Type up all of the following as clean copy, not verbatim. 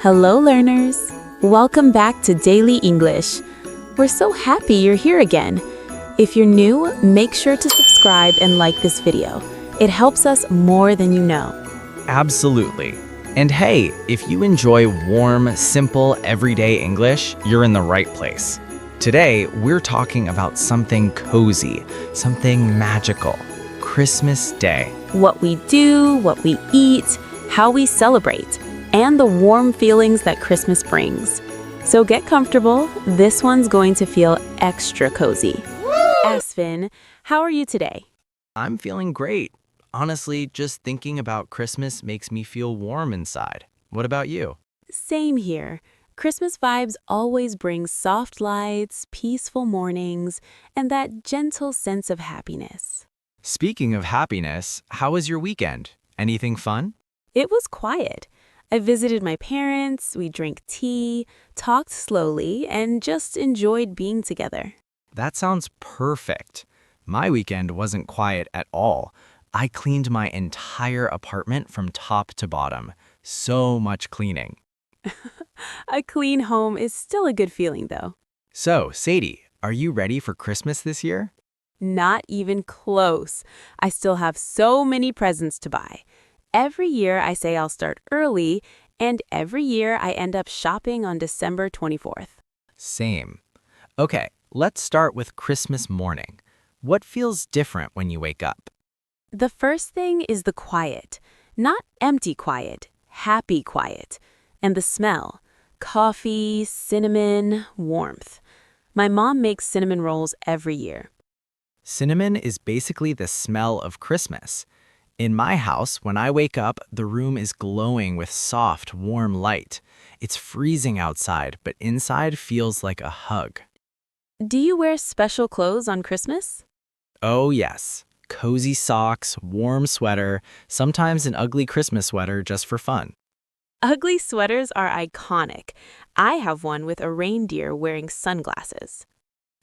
Hello, learners! Welcome back to Daily English. We're so happy you're here again. If you're new, make sure to subscribe and like this video. It helps us more than you know. Absolutely. And hey, if you enjoy warm, simple, everyday English, you're in the right place. Today, we're talking about something cozy, something magical. Christmas Day. What we do, what we eat, how we celebrate, and the warm feelings that Christmas brings. So get comfortable. This one's going to feel extra cozy. Aspen, how are you today? I'm feeling great. Honestly, just thinking about Christmas makes me feel warm inside. What about you? Same here. Christmas vibes always bring soft lights, peaceful mornings, and that gentle sense of happiness. Speaking of happiness, how was your weekend? Anything fun? It was quiet. I visited my parents, we drank tea, talked slowly, and just enjoyed being together. That sounds perfect. My weekend wasn't quiet at all. I cleaned my entire apartment from top to bottom. So much cleaning. A clean home is still a good feeling, though. So, Sadie, are you ready for Christmas this year? Not even close. I still have so many presents to buy. Every year I say I'll start early, and every year I end up shopping on December 24th. Same. Okay, let's start with Christmas morning. What feels different when you wake up? The first thing is the quiet. Not empty quiet, happy quiet. And the smell. Coffee, cinnamon, warmth. My mom makes cinnamon rolls every year. Cinnamon is basically the smell of Christmas. In my house, when I wake up, the room is glowing with soft, warm light. It's freezing outside, but inside feels like a hug. Do you wear special clothes on Christmas? Oh yes, cozy socks, warm sweater, sometimes an ugly Christmas sweater just for fun. Ugly sweaters are iconic. I have one with a reindeer wearing sunglasses.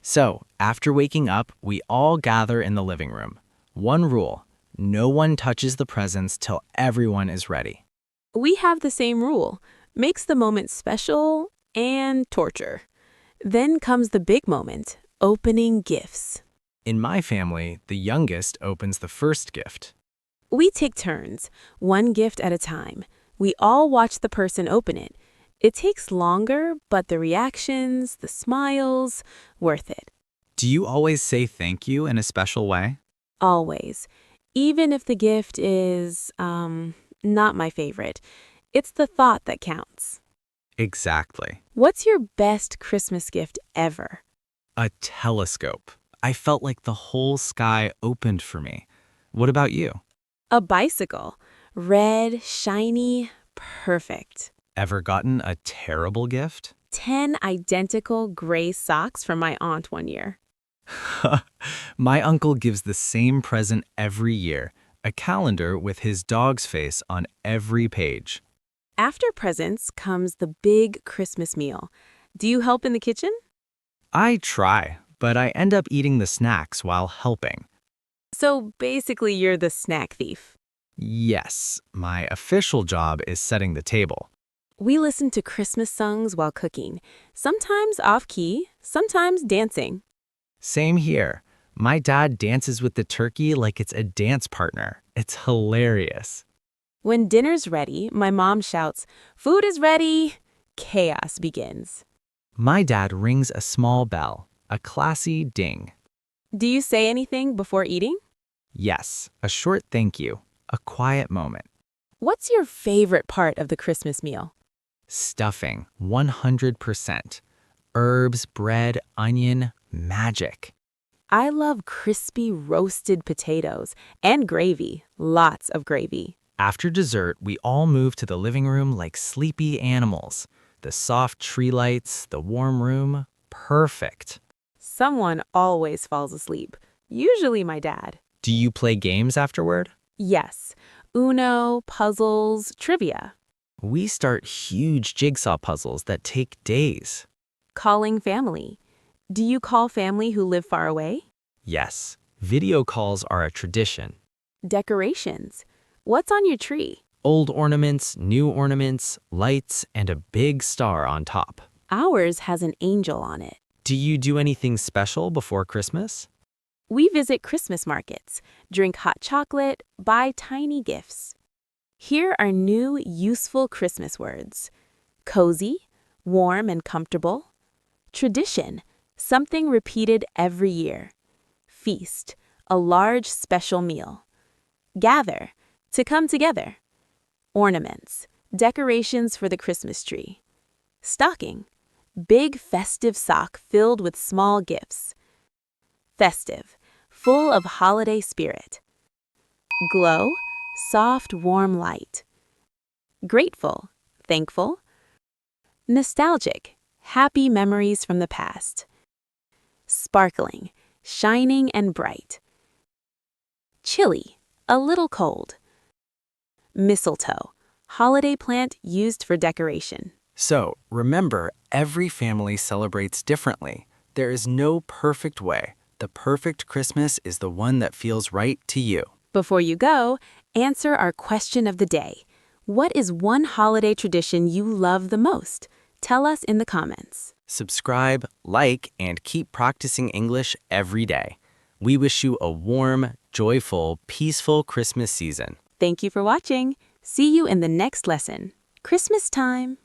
So, after waking up, we all gather in the living room. One rule: no one touches the presents till everyone is ready. We have the same rule. Makes the moment special and torture. Then comes the big moment, opening gifts. In my family, the youngest opens the first gift. We take turns, one gift at a time. We all watch the person open it. It takes longer, but the reactions, the smiles, worth it. Do you always say thank you in a special way? Always. Even if the gift is, not my favorite. It's the thought that counts. Exactly. What's your best Christmas gift ever? A telescope. I felt like the whole sky opened for me. What about you? A bicycle. Red, shiny, perfect. Ever gotten a terrible gift? 10 identical gray socks from my aunt one year. My uncle gives the same present every year, a calendar with his dog's face on every page. After presents comes the big Christmas meal. Do you help in the kitchen? I try, but I end up eating the snacks while helping. So basically you're the snack thief. Yes, my official job is setting the table. We listen to Christmas songs while cooking, sometimes off-key, sometimes dancing. Same here. My dad dances with the turkey like it's a dance partner. It's hilarious. When dinner's ready, my mom shouts, "Food is ready!" Chaos begins. My dad rings a small bell, a classy ding. Do you say anything before eating? Yes, a short thank you, a quiet moment. What's your favorite part of the Christmas meal? Stuffing, 100%. Herbs, bread, onion, magic. I love crispy roasted potatoes and gravy, lots of gravy. After dessert, we all move to the living room like sleepy animals. The soft tree lights, the warm room, perfect. Someone always falls asleep, usually my dad. Do you play games afterward? Yes, Uno, puzzles, trivia. We start huge jigsaw puzzles that take days. Calling family. Do you call family who live far away? Yes, Video calls are a tradition. Decorations. What's on your tree? Old ornaments, new ornaments, lights, and a big star on top. Ours has an angel on it. Do you do anything special before Christmas? We visit Christmas markets, drink hot chocolate, buy tiny gifts. Here are new, useful Christmas words. Cozy, warm and comfortable. Tradition, something repeated every year. Feast, a large special meal. Gather, to come together. Ornaments, decorations for the Christmas tree. Stocking, big festive sock filled with small gifts. Festive, full of holiday spirit. Glow, soft, warm light. Grateful, thankful. Nostalgic, happy memories from the past. Sparkling, shining and bright. Chilly, a little cold. Mistletoe, holiday plant used for decoration. So, remember, every family celebrates differently. There is no perfect way. The perfect Christmas is the one that feels right to you. Before you go, answer our question of the day. What is one holiday tradition you love the most? Tell us in the comments. Subscribe, like, and keep practicing English every day. We wish you a warm, joyful, peaceful Christmas season. Thank you for watching. See you in the next lesson. Christmas time!